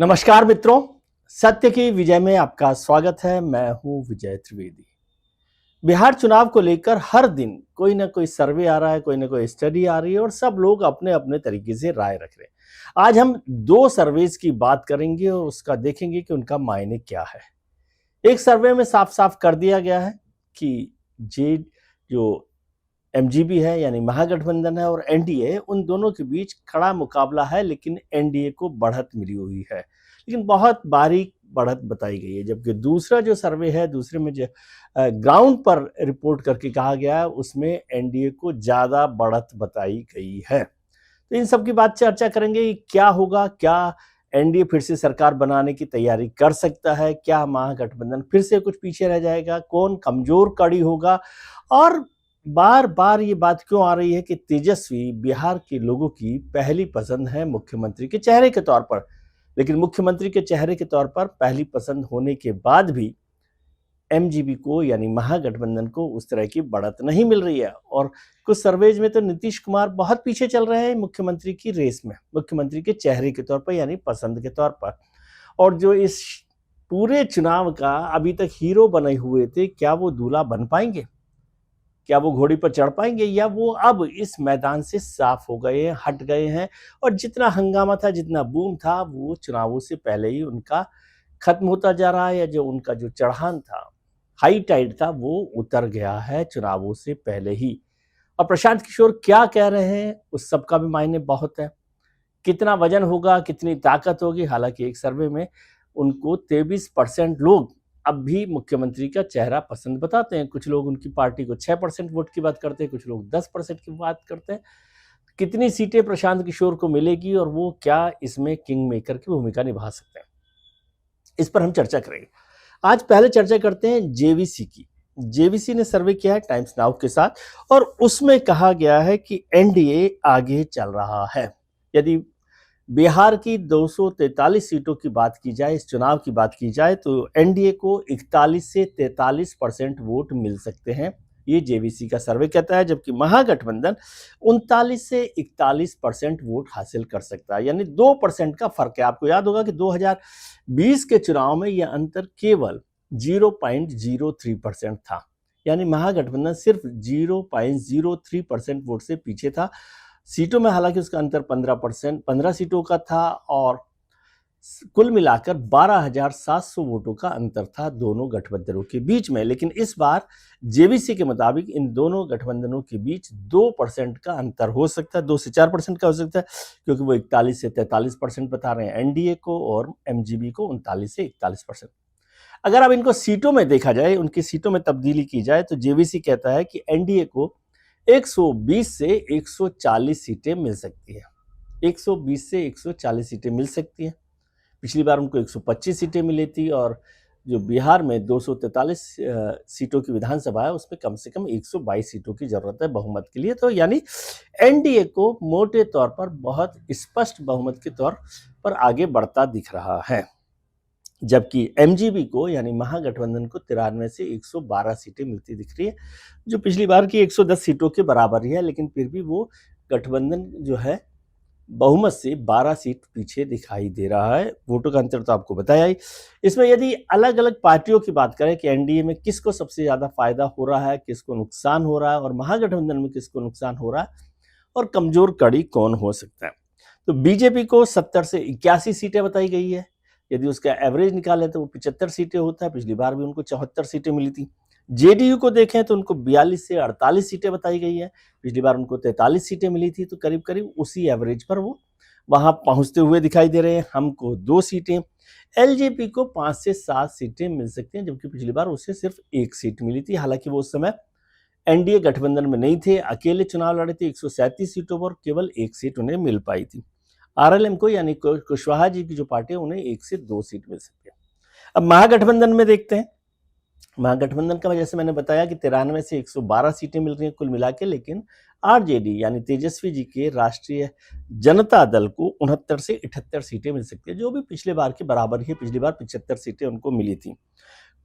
नमस्कार मित्रों, सत्य की विजय में आपका स्वागत है। मैं हूं विजय त्रिवेदी। बिहार चुनाव को लेकर हर दिन कोई ना कोई सर्वे आ रहा है, कोई ना कोई स्टडी आ रही है और सब लोग अपने अपने तरीके से राय रख रहे हैं। आज हम दो सर्वेज की बात करेंगे और उसका देखेंगे कि उनका मायने क्या है। एक सर्वे में साफ साफ कर दिया गया है कि जे जो एमजीबी है यानी महागठबंधन है और एनडीए, उन दोनों के बीच खड़ा मुकाबला है, लेकिन एनडीए को बढ़त मिली हुई है, लेकिन बहुत बारीक बढ़त बताई गई है। जबकि दूसरा जो सर्वे है, दूसरे में जो ग्राउंड पर रिपोर्ट करके कहा गया है, उसमें एनडीए को ज्यादा बढ़त बताई गई है। तो इन सब की बात चर्चा करेंगे। क्या होगा, क्या एनडीए फिर से सरकार बनाने की तैयारी कर सकता है, क्या महागठबंधन फिर से कुछ पीछे रह जाएगा, कौन कमजोर कड़ी होगा, और बार बार ये बात क्यों आ रही है कि तेजस्वी बिहार के लोगों की पहली पसंद है मुख्यमंत्री के चेहरे के तौर पर। लेकिन मुख्यमंत्री के चेहरे के तौर पर पहली पसंद होने के बाद भी एमजीबी को यानी महागठबंधन को उस तरह की बढ़त नहीं मिल रही है। और कुछ सर्वेज में तो नीतीश कुमार बहुत पीछे चल रहे हैं मुख्यमंत्री की रेस में, मुख्यमंत्री के चेहरे के तौर पर यानी पसंद के तौर पर। और जो इस पूरे चुनाव का अभी तक हीरो बने हुए थे, क्या वो दूल्हा बन पाएंगे? क्या वो घोड़ी पर चढ़ पाएंगे, या वो अब इस मैदान से साफ हो गए हैं, हट गए हैं, और जितना हंगामा था, जितना बूम था, वो चुनावों से पहले ही उनका खत्म होता जा रहा है, या जो उनका जो चढ़ान था, हाई टाइड था, वो उतर गया है चुनावों से पहले ही। और प्रशांत किशोर क्या कह रहे हैं, उस सब का भी मायने बहुत है। कितना वजन होगा, कितनी ताकत होगी। हालांकि एक सर्वे में उनको 23% लोग अब भी मुख्यमंत्री का चेहरा पसंद बताते हैं। कुछ लोग उनकी पार्टी को 6% वोट की बात करते हैं, कुछ लोग 10% की बात करते हैं। कितनी सीटें प्रशांत किशोर को मिलेगी और वो क्या इसमें किंग मेकर की भूमिका निभा सकते हैं, इस पर हम चर्चा करेंगे। आज पहले चर्चा करते हैं जेवीसी की। जेवीसी ने सर्वे किया है टाइम्स नाउ के साथ, और उसमें कहा गया है कि एनडीए आगे चल रहा है। यदि बिहार की 243 सीटों की बात की जाए, इस चुनाव की बात की जाए, तो एनडीए को 41 से 43% वोट मिल सकते हैं, ये जेवीसी का सर्वे कहता है। जबकि महागठबंधन 39 से 41% वोट हासिल कर सकता है, यानी 2% का फर्क है। आपको याद होगा कि 2020 के चुनाव में यह अंतर केवल 0.03% था, यानी महागठबंधन सिर्फ 0.03% वोट से पीछे था। सीटों में हालांकि उसका अंतर 15 सीटों का था, और कुल मिलाकर 12,700 वोटों का अंतर था दोनों गठबंधनों के बीच में। लेकिन इस बार जेवीसी के मुताबिक इन दोनों गठबंधनों के बीच 2% का अंतर हो सकता है, 2 से 4% का हो सकता है, क्योंकि वो 41 से 43% बता रहे हैं एनडीए को, और एमजीबी को 39 से 41%। अगर अब इनको सीटों में देखा जाए, उनकी सीटों में तब्दीली की जाए, तो जेवीसी कहता है कि एनडीए को 120 से 140 सीटें मिल सकती है। 120 से 140 सीटें मिल सकती हैं। पिछली बार उनको 125 सीटें मिली थी, और जो बिहार में 243 सीटों की विधानसभा है, उसमें कम से कम 122 सीटों की जरूरत है बहुमत के लिए। तो यानी एनडीए को मोटे तौर पर बहुत स्पष्ट बहुमत के तौर पर आगे बढ़ता दिख रहा है। जबकि एमजीबी को यानी महागठबंधन को 93 से 112 सीटें मिलती दिख रही है, जो पिछली बार की 110 सीटों के बराबर ही है। लेकिन फिर भी वो गठबंधन जो है बहुमत से 12 सीट पीछे दिखाई दे रहा है। वोटों का अंतर तो आपको बताया ही। इसमें यदि अलग अलग पार्टियों की बात करें कि एनडीए में किसको सबसे ज्यादा फायदा हो रहा है, किसको नुकसान हो रहा है, और महागठबंधन में किसको नुकसान हो रहा है, और कमजोर कड़ी कौन हो सकता है, तो बीजेपी को 70 से 81 सीटें बताई गई है। यदि उसका एवरेज निकाले तो वो 75 सीटें होता है। पिछली बार भी उनको 74 सीटें मिली थी। जेडीयू को देखें तो उनको 42 से 48 सीटें बताई गई है। पिछली बार उनको 43 सीटें मिली थी, तो करीब करीब उसी एवरेज पर वो वहां पहुंचते हुए दिखाई दे रहे हैं। हमको 2 सीटें। एलजेपी को 5 से 7 सीटें मिल सकती हैं, जबकि पिछली बार उसे सिर्फ 1 सीट मिली थी। हालांकि वो उस समय एनडीए गठबंधन में नहीं थे, अकेले चुनाव लड़े थे। 137 सीटों पर केवल 1 सीट उन्हें मिल पाई थी। आरएलएम को यानी कुशवाहा जी की जो पार्टी है, उन्हें 1 से 2 सीट मिल सकती है। अब महागठबंधन में देखते हैं। महागठबंधन का जैसे मैंने बताया कि 93 से 112 सीटें मिल रही हैं कुल मिला के, लेकिन आरजेडी यानी तेजस्वी जी के राष्ट्रीय जनता दल को 69 से 78 सीटें मिल सकती है, जो भी पिछले बार के बराबर ही। पिछली बार 75 सीटें उनको मिली थी।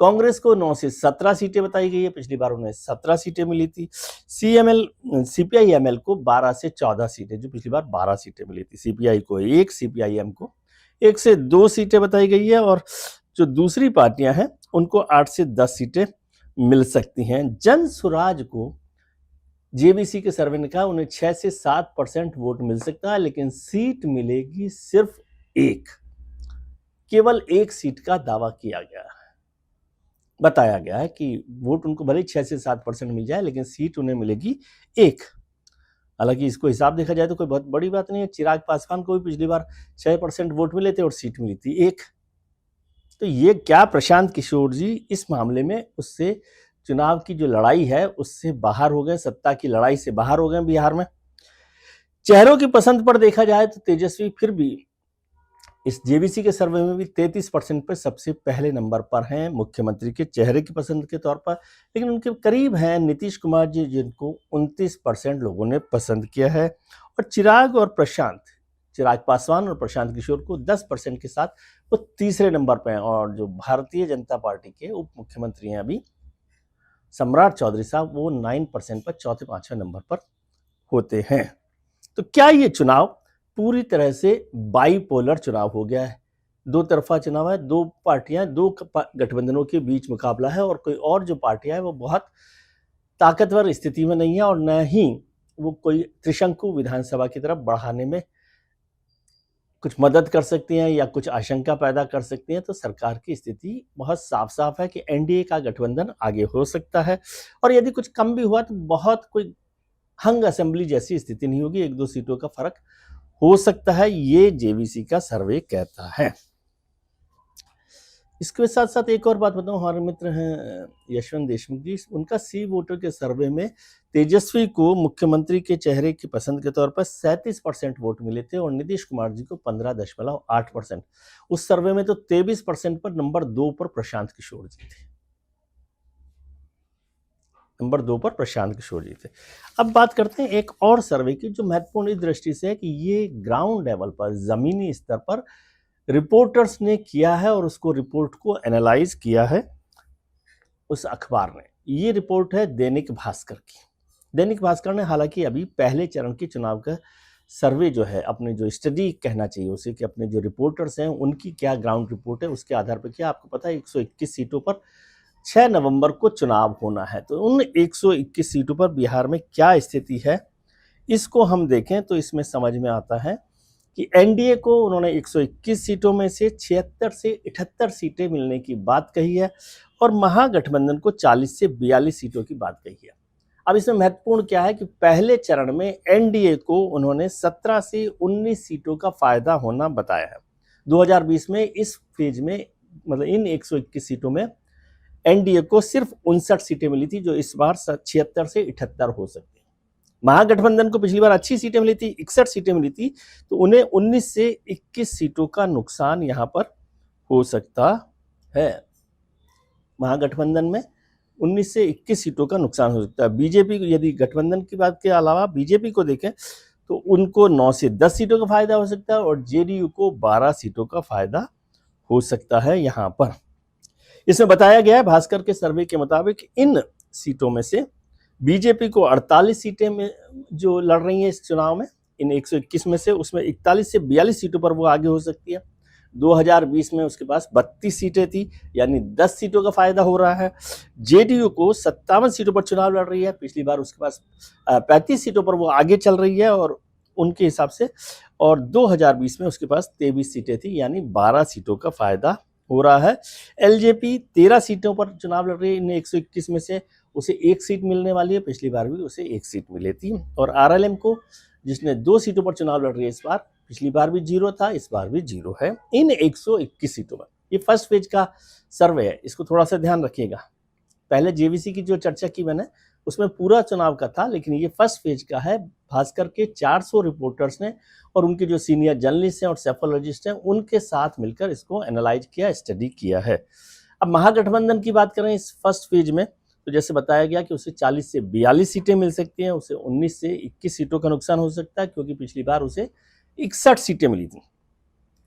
कांग्रेस को 9 से 17 सीटें बताई गई है, पिछली बार उन्हें 17 सीटें मिली थी। सीपीआई-एमएल को 12 से 14 सीटें, जो पिछली बार 12 सीटें मिली थी। सीपीआई को 1, सीपीआई-एम को 1 से 2 सीटें बताई गई है और जो दूसरी पार्टियां हैं उनको 8 से 10 सीटें मिल सकती हैं। जन स्वराज को जेबीसी के सर्वे ने कहा उन्हें 6 से 7% वोट मिल सकता है, लेकिन सीट मिलेगी सिर्फ एक। केवल एक सीट का दावा किया गया है। बताया गया है कि वोट उनको भले 6 से 7% मिल जाए, लेकिन सीट उन्हें मिलेगी एक। हालांकि इसको हिसाब देखा जाए तो कोई बहुत बड़ी बात नहीं है। चिराग पासवान को भी पिछली बार 6% वोट मिले थे और सीट मिली थी एक। तो ये क्या प्रशांत किशोर जी इस मामले में उससे चुनाव की जो लड़ाई है उससे बाहर हो गए, सत्ता की लड़ाई से बाहर हो गए बिहार में। चेहरों की पसंद पर देखा जाए तो तेजस्वी फिर भी इस जेबीसी के सर्वे में भी 33% पर सबसे पहले नंबर पर हैं मुख्यमंत्री के चेहरे की पसंद के तौर पर, लेकिन उनके करीब हैं नीतीश कुमार जी जिनको 29% लोगों ने पसंद किया है। और चिराग पासवान और प्रशांत किशोर को 10% के साथ वो तीसरे नंबर पर हैं। और जो भारतीय जनता पार्टी के उप मुख्यमंत्री हैं अभी सम्राट चौधरी साहब, वो 9% पर चौथे पांचवें नंबर पर होते हैं। तो क्या ये चुनाव पूरी तरह से बाईपोलर चुनाव हो गया है? दो तरफा चुनाव है, दो पार्टियां, दो गठबंधनों के बीच मुकाबला है और कोई और जो पार्टियां हैं वो बहुत ताकतवर स्थिति में नहीं है और न ही वो कोई त्रिशंकु विधानसभा की तरफ बढ़ाने में कुछ मदद कर सकती हैं या कुछ आशंका पैदा कर सकती हैं। तो सरकार की स्थिति बहुत साफ साफ है कि एनडीए का गठबंधन आगे हो सकता है और यदि कुछ कम भी हुआ तो बहुत कोई हंग असेंबली जैसी स्थिति नहीं होगी, 1-2 सीटों का फर्क हो सकता है, ये जेबीसी का सर्वे कहता है। इसके साथ साथ एक और बात बताऊं, हमारे मित्र हैं यशवंत देशमुख जी, उनका सी वोटर के सर्वे में तेजस्वी को मुख्यमंत्री के चेहरे की पसंद के तौर पर 37% वोट मिले थे और नीतीश कुमार जी को 15.8%। उस सर्वे में तो 23% पर नंबर 2 पर प्रशांत किशोर जी थे। नंबर 2 पर प्रशांत किशोर जी थे। अब बात करते हैं एक और सर्वे की जो महत्वपूर्ण इस दृष्टि से है कि ये ग्राउंड लेवल पर, जमीनी स्तर पर रिपोर्टर्स ने किया है और उसको रिपोर्ट को एनालाइज किया है उस अखबार ने। ये रिपोर्ट है दैनिक भास्कर की। दैनिक भास्कर ने हालांकि अभी पहले चरण के चुनाव का सर्वे जो है, अपने जो स्टडी कहना चाहिए उसे, कि अपने जो रिपोर्टर्स हैं उनकी क्या ग्राउंड रिपोर्ट है उसके आधार पर किया। आपको पता है 121 सीटों पर 6 नवंबर को चुनाव होना है। तो उन 121 सीटों पर बिहार में क्या स्थिति है इसको हम देखें तो इसमें समझ में आता है कि एनडीए को उन्होंने 121 सीटों में से 76 से 78 सीटें मिलने की बात कही है और महागठबंधन को 40 से 42 सीटों की बात कही है। अब इसमें महत्वपूर्ण क्या है कि पहले चरण में एनडीए को उन्होंने 17 से 19 सीटों का फायदा होना बताया है। 2020 में इस फेज में, मतलब इन 121 सीटों में एनडीए को सिर्फ 59 सीटें मिली थी, जो इस बार 76 से 78 हो सकती है। महागठबंधन को पिछली बार अच्छी सीटें मिली थी, 61 सीटें मिली थी, तो उन्हें 19 से 21 सीटों का नुकसान यहां पर हो सकता है। महागठबंधन में 19 से 21 सीटों का नुकसान हो सकता है। बीजेपी को, यदि गठबंधन की बात के अलावा बीजेपी को देखें तो उनको 9 से 10 सीटों का फायदा हो सकता है और जेडीयू को 12 सीटों का फायदा हो सकता है। यहां पर इसमें बताया गया है भास्कर के सर्वे के मुताबिक इन सीटों में से बीजेपी को 48 सीटें में जो लड़ रही हैं इस चुनाव में, इन 121 में से उसमें 41 से 42 सीटों पर वो आगे हो सकती है। 2020 में उसके पास 32 सीटें थी, यानी 10 सीटों का फायदा हो रहा है। जेडीयू को 57 सीटों पर चुनाव लड़ रही है, पिछली बार उसके पास 35 सीटों पर वो आगे चल रही है और उनके हिसाब से, और 2020 में उसके पास 23 सीटें थी, यानी 12 सीटों का फायदा हो रहा है। एलजेपी 13 सीटों पर चुनाव लड़ रही है, इन 121 में से उसे 1 सीट मिलने वाली है, पिछली बार भी उसे 1 सीट मिली थी। और आरएलएम को, जिसने 2 सीटों पर चुनाव लड़ रही है इस बार, पिछली बार भी 0 था, इस बार भी 0 है इन 121 सीटों पर। ये फर्स्ट पेज का सर्वे है, इसको थोड़ा सा ध्यान रखिएगा। पहले जेवीसी की जो चर्चा की मैंने उसमें पूरा चुनाव का था, लेकिन ये फर्स्ट पेज का है। भास्कर के 400 रिपोर्टर्स ने और उनके जो सीनियर जर्नलिस्ट हैं और सेफोलॉजिस्ट हैं उनके साथ मिलकर इसको एनालाइज किया, स्टडी किया है। अब महागठबंधन की बात करें इस फर्स्ट पेज में, तो जैसे बताया गया कि उसे 40 से 42 सीटें मिल सकती हैं, उसे 19 से 21 सीटों का नुकसान हो सकता है क्योंकि पिछली बार उसे 61 सीटें मिली थी।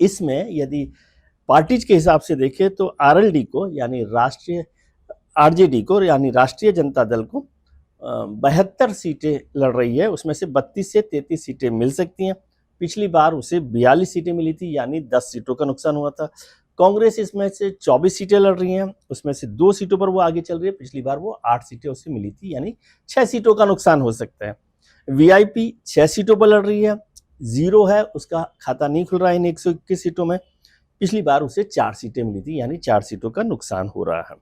इसमें यदि पार्टीज के हिसाब से देखें तो आरएलडी को, यानी राष्ट्रीय आरजेडी को, यानी राष्ट्रीय जनता दल को 72 सीटें लड़ रही है, उसमें से 32 से 33 सीटें मिल सकती हैं। पिछली बार उसे 42 सीटें मिली थी, यानी 10 सीटों का नुकसान हुआ था। कांग्रेस इसमें से 24 सीटें लड़ रही हैं, उसमें से 2 सीटों पर वो आगे चल रही है। पिछली बार वो 8 सीटें उसे मिली थी, यानी 6 सीटों का नुकसान हो सकता है। वीआईपी 6 सीटों पर लड़ रही है, जीरो है, उसका खाता नहीं खुल रहा है इन 121 सीटों में। पिछली बार उसे 4 सीटें मिली थी, यानी 4 सीटों का नुकसान हो रहा है।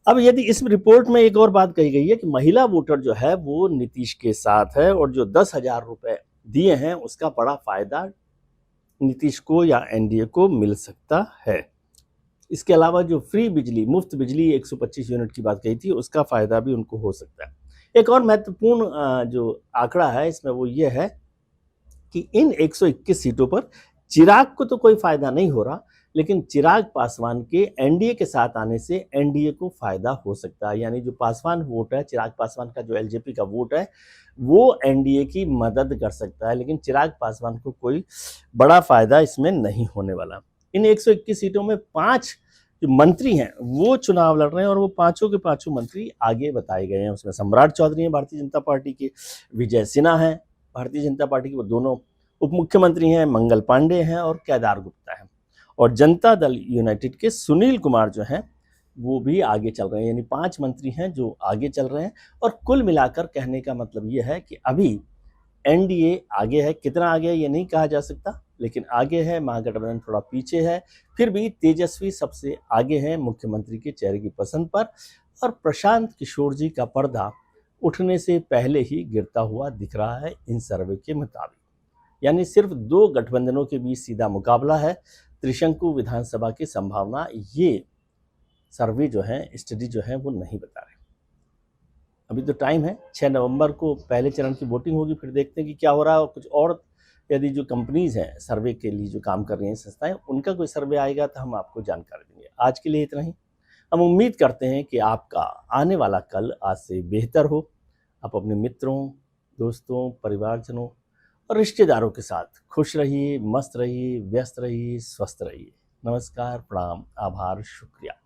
अब यदि इस रिपोर्ट में एक और बात कही गई है कि महिला वोटर जो है वो नीतीश के साथ है और जो 10,000 रुपए दिए हैं उसका बड़ा फायदा नीतीश को या एनडीए को मिल सकता है। इसके अलावा जो फ्री बिजली, मुफ्त बिजली 125 यूनिट की बात कही थी, उसका फायदा भी उनको हो सकता है। एक और महत्वपूर्ण जो आंकड़ा है इसमें वो ये है कि इन 121 सीटों पर चिराग को तो कोई फायदा नहीं हो रहा, लेकिन चिराग पासवान के एनडीए के साथ आने से एनडीए को फायदा हो सकता है। यानी जो पासवान वोट है, चिराग पासवान का जो एलजेपी का वोट है, वो एनडीए की मदद कर सकता है, लेकिन चिराग पासवान को कोई बड़ा फायदा इसमें नहीं होने वाला। इन 121 सीटों में 5 जो मंत्री हैं वो चुनाव लड़ रहे हैं और वो पांचों के पांचों मंत्री आगे बताए गए हैं। उसमें सम्राट चौधरी हैं भारतीय जनता पार्टी के, विजय सिन्हा हैं भारतीय जनता पार्टी के, वो दोनों उप मुख्यमंत्री हैं, मंगल पांडे हैं और केदार गुप्ता हैं। और जनता दल यूनाइटेड के सुनील कुमार जो हैं वो भी आगे चल रहे हैं। यानी 5 मंत्री हैं जो आगे चल रहे हैं। और कुल मिलाकर कहने का मतलब ये है कि अभी एनडीए आगे है, कितना आगे है ये नहीं कहा जा सकता, लेकिन आगे है। महागठबंधन थोड़ा पीछे है, फिर भी तेजस्वी सबसे आगे है मुख्यमंत्री के चेहरे की पसंद पर। और प्रशांत किशोर जी का पर्दा उठने से पहले ही गिरता हुआ दिख रहा है इन सर्वे के मुताबिक। यानी सिर्फ 2 गठबंधनों के बीच सीधा मुकाबला है। त्रिशंकु विधानसभा की संभावना ये सर्वे जो है, स्टडी जो है वो नहीं बता रहे। अभी तो टाइम है, 6 नवंबर को पहले चरण की वोटिंग होगी, फिर देखते हैं कि क्या हो रहा है। और कुछ और यदि जो कंपनीज हैं सर्वे के लिए जो काम कर रही हैं संस्थाएं, उनका कोई सर्वे आएगा तो हम आपको जानकारी देंगे। आज के लिए इतना ही। हम उम्मीद करते हैं कि आपका आने वाला कल आज से बेहतर हो। आप अपने मित्रों, दोस्तों, परिवारजनों और रिश्तेदारों के साथ खुश रहिए, मस्त रहिए, व्यस्त रहिए, स्वस्थ रहिए। नमस्कार, प्रणाम, आभार, शुक्रिया।